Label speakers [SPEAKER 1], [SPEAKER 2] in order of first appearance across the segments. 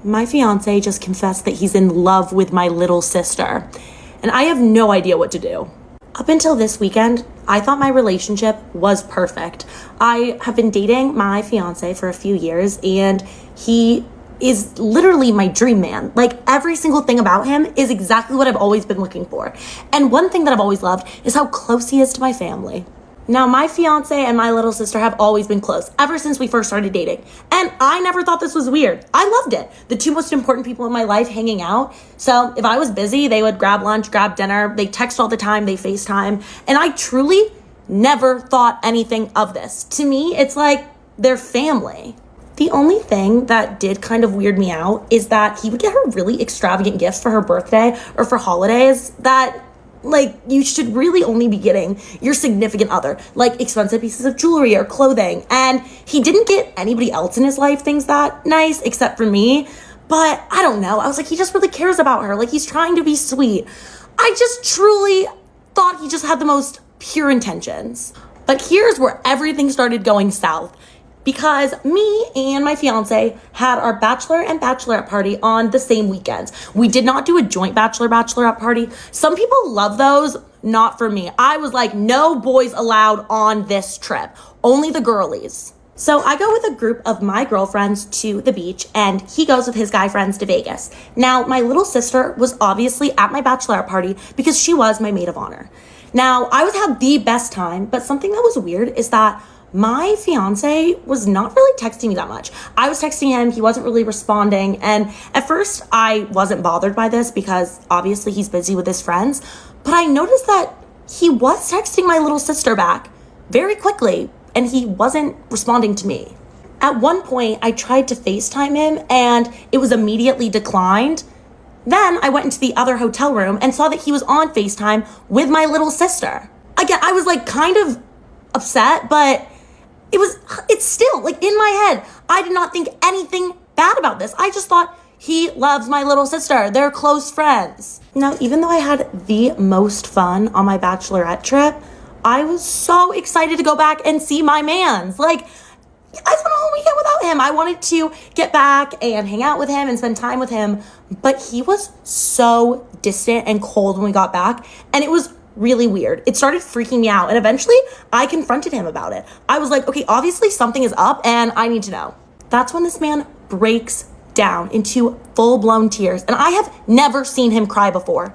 [SPEAKER 1] My fiance just confessed that he's in love with my little sister, and I have no idea what to do. Up until this weekend, I thought my relationship was perfect. I have been dating my fiance for a few years, and he is literally my dream man. Like, every single thing about him is exactly what I've always been looking for. And one thing that I've always loved is how close he is to my family. Now, my fiance and my little sister have always been close ever since we first started dating. And I never thought this was weird. I loved it. The two most important people in my life hanging out. So if I was busy, they would grab lunch, grab dinner. They text all the time. They FaceTime. And I truly never thought anything of this. To me, it's like they're family. The only thing that did kind of weird me out is that he would get her really extravagant gifts for her birthday or for holidays that, like, you should really only be getting your significant other, like expensive pieces of jewelry or clothing. And he didn't get anybody else in his life things that nice except for me. But I don't know. I was like, he just really cares about her. Like, he's trying to be sweet. I just truly thought he just had the most pure intentions. But here's where everything started going south. Because me and my fiance had our bachelor and bachelorette party on the same weekends. We did not do a joint bachelorette party. Some people love those, not for me. I was like, no boys allowed on this trip, only the girlies. So I go with a group of my girlfriends to the beach, and he goes with his guy friends to Vegas. Now, my little sister was obviously at my bachelorette party because she was my maid of honor. Now, I was had the best time, but something that was weird is that my fiance was not really texting me that much. I was texting him, he wasn't really responding, and at first I wasn't bothered by this because obviously he's busy with his friends, but I noticed that he was texting my little sister back very quickly, and he wasn't responding to me. At one point, I tried to FaceTime him, and it was immediately declined. Then I went into the other hotel room and saw that he was on FaceTime with my little sister. Again, I was like kind of upset, but it's still like in my head. I did not think anything bad about this. I just thought he loves my little sister. They're close friends. Now, even though I had the most fun on my bachelorette trip, I was so excited to go back and see my mans. Like, I spent a whole weekend without him. I wanted to get back and hang out with him and spend time with him, but he was so distant and cold when we got back, and it was really weird. It started freaking me out, and eventually I confronted him about it. I was like, okay, obviously something is up and I need to know. That's when this man breaks down into full-blown tears, and I have never seen him cry before.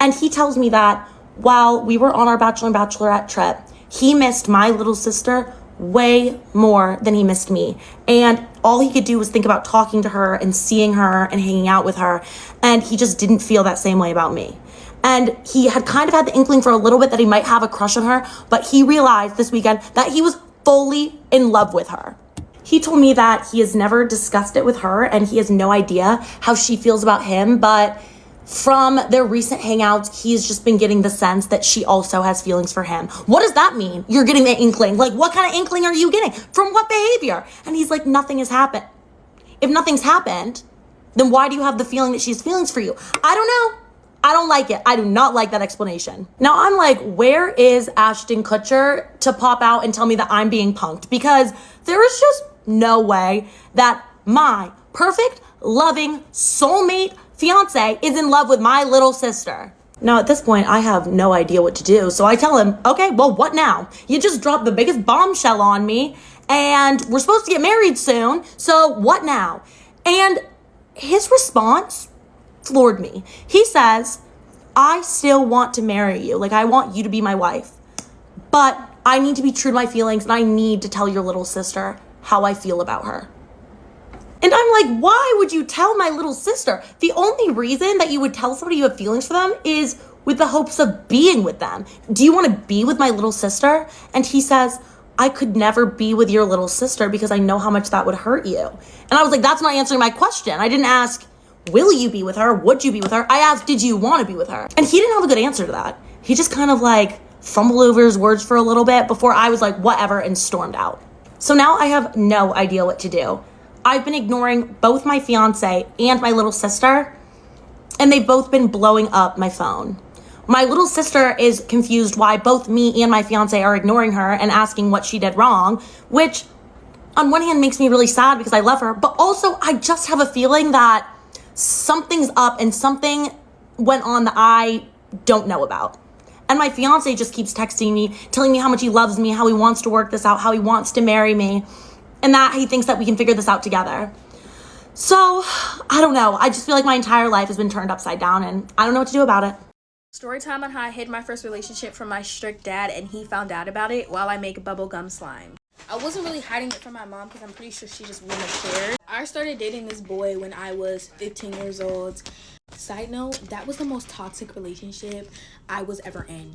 [SPEAKER 1] And he tells me that while we were on our bachelor and bachelorette trip, he missed my little sister way more than he missed me. And all he could do was think about talking to her and seeing her and hanging out with her, and he just didn't feel that same way about me. And he had kind of had the inkling for a little bit that he might have a crush on her, but he realized this weekend that he was fully in love with her. He told me that he has never discussed it with her and he has no idea how she feels about him, but from their recent hangouts, he's just been getting the sense that she also has feelings for him. What does that mean? You're getting the inkling. Like, what kind of inkling are you getting? From what behavior? And he's like, nothing has happened. If nothing's happened, then why do you have the feeling that she has feelings for you? I don't know. I don't like it. I do not like that explanation. Now I'm like, where is Ashton Kutcher to pop out and tell me that I'm being punked? Because there is just no way that my perfect, loving, soulmate fiance is in love with my little sister. Now at this point, I have no idea what to do. So I tell him, okay, well, what now? You just dropped the biggest bombshell on me and we're supposed to get married soon. So what now? And his response floored me. He says, I still want to marry you. Like, I want you to be my wife, but I need to be true to my feelings and I need to tell your little sister how I feel about her. And I'm like, why would you tell my little sister? The only reason that you would tell somebody you have feelings for them is with the hopes of being with them. Do you want to be with my little sister? And he says, I could never be with your little sister because I know how much that would hurt you. And I was like, that's not answering my question. I didn't ask, will you be with her? Would you be with her? I asked, did you want to be with her? And he didn't have a good answer to that. He just kind of like fumbled over his words for a little bit before I was like, whatever, and stormed out. So now I have no idea what to do. I've been ignoring both my fiance and my little sister, and they've both been blowing up my phone. My little sister is confused why both me and my fiance are ignoring her and asking what she did wrong, which on one hand makes me really sad because I love her, but also I just have a feeling that something's up and something went on that I don't know about. And my fiance just keeps texting me, telling me how much he loves me, how he wants to work this out, how he wants to marry me, and that he thinks that we can figure this out together. So, I don't know. I just feel like my entire life has been turned upside down, and I don't know what to do about it.
[SPEAKER 2] Story time on how I hid my first relationship from my strict dad and he found out about it while I make bubblegum slime. I wasn't really hiding it from my mom because I'm pretty sure she just wouldn't have cared. I started dating this boy when I was 15 years old. Side note, that was the most toxic relationship I was ever in.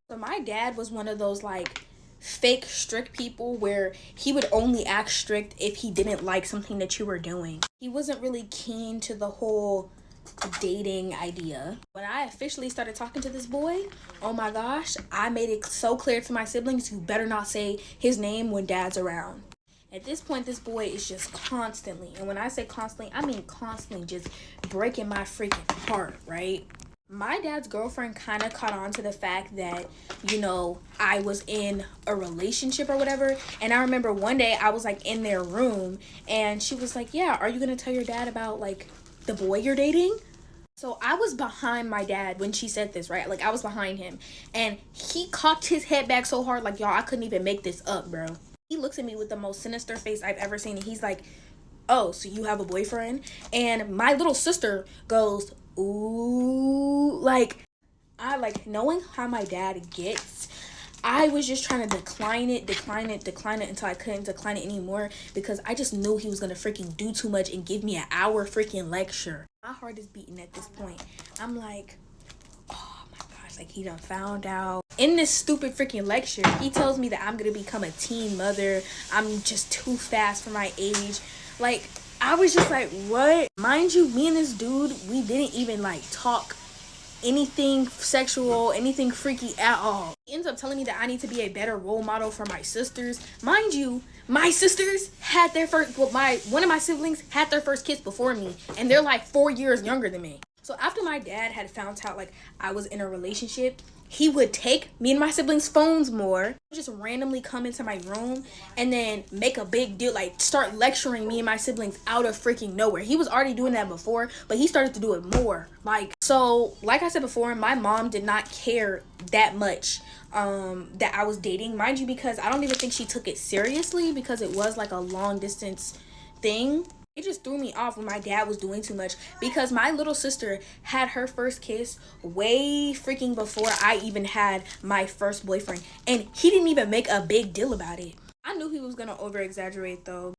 [SPEAKER 2] So my dad was one of those like fake strict people where he would only act strict if he didn't like something that you were doing. He wasn't really keen to the whole dating idea. When I officially started talking to this boy, oh my gosh, I made it so clear to my siblings, you better not say his name when dad's around. At this point, this boy is just constantly, and when I say constantly, I mean constantly just breaking my freaking heart, right? My dad's girlfriend kind of caught on to the fact that, you know, I was in a relationship or whatever. And I remember one day I was like in their room and she was like, yeah, are you going to tell your dad about like the boy you're dating? So I was behind my dad when she said this, right? Like I was behind him and he cocked his head back so hard, like, y'all, I couldn't even make this up, bro. He looks at me with the most sinister face I've ever seen. And he's like, oh, so you have a boyfriend? And my little sister goes, ooh, like, I like knowing how my dad gets. I was just trying to decline it until I couldn't decline it anymore because I just knew he was gonna freaking do too much and give me an hour freaking lecture. My heart is beating at this point. I'm like, oh my gosh, like he done found out. In this stupid freaking lecture, he tells me that I'm gonna become a teen mother. I'm just too fast for my age. Like, I was just like, what? Mind you, me and this dude, we didn't even like talk anything sexual, anything freaky at all. He ends up telling me that I need to be a better role model for my sisters. Mind you, my sisters had their first, well, one of my siblings had their first kiss before me, and they're like 4 years younger than me. So after my dad had found out like I was in a relationship, he would take me and my siblings' phones more, just randomly come into my room and then make a big deal, like start lecturing me and my siblings out of freaking nowhere. He was already doing that before, but he started to do it more. Like I said before, my mom did not care that much that I was dating, mind you, because I don't even think she took it seriously because it was like a long distance thing. It just threw me off when my dad was doing too much because my little sister had her first kiss way freaking before I even had my first boyfriend, and he didn't even make a big deal about it. I knew he was gonna over exaggerate though.